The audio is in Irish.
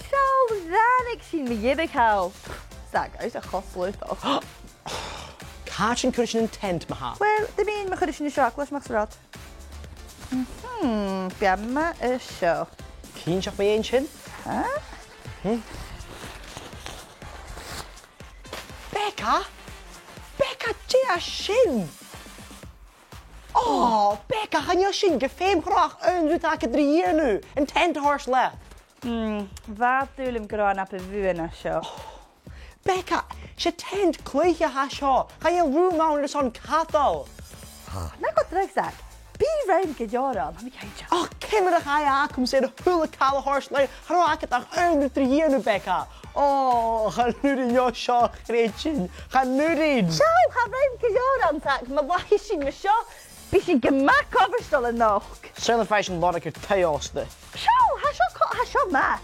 Siawl, rannig sy'n mi gyd eich hawl. Sag, oes a choslwyth o. Catch yn cwrs yn tent ma ha. Wel, dim un mae chydych sy'n y siac, glas ma'ch srod. Biamma y sio. Cyn siach mae ein sy'n? Bekah? Bekah, ti a sy'n? Oh, Bekah, han jag sy'n gefeim chrach undrut ac y drir nu. Yn tent hors le. Vad du lim gron ap y fwy yna sio. Bekah, si tent clwych ha sio. Ga je rŵ mawn ys on cathol. Na god dreg sag. Bi rhaid gydioron, am i cael sio. Oh, cymryd ych ai acwm sy'n hwyl y cael y hors le. Haro ac ydach undrut drir nu, Bekah. Oh, ga nurin jo sio chreitsin. Ga nurin. Siaw, ha rhaid gydioron sag. Mae wahi sy'n my sio. Bi sy'n gymac ofyrstol yn noch. Sylw ffais yn lorg i'r teos dy. Siaw, ha sio ma.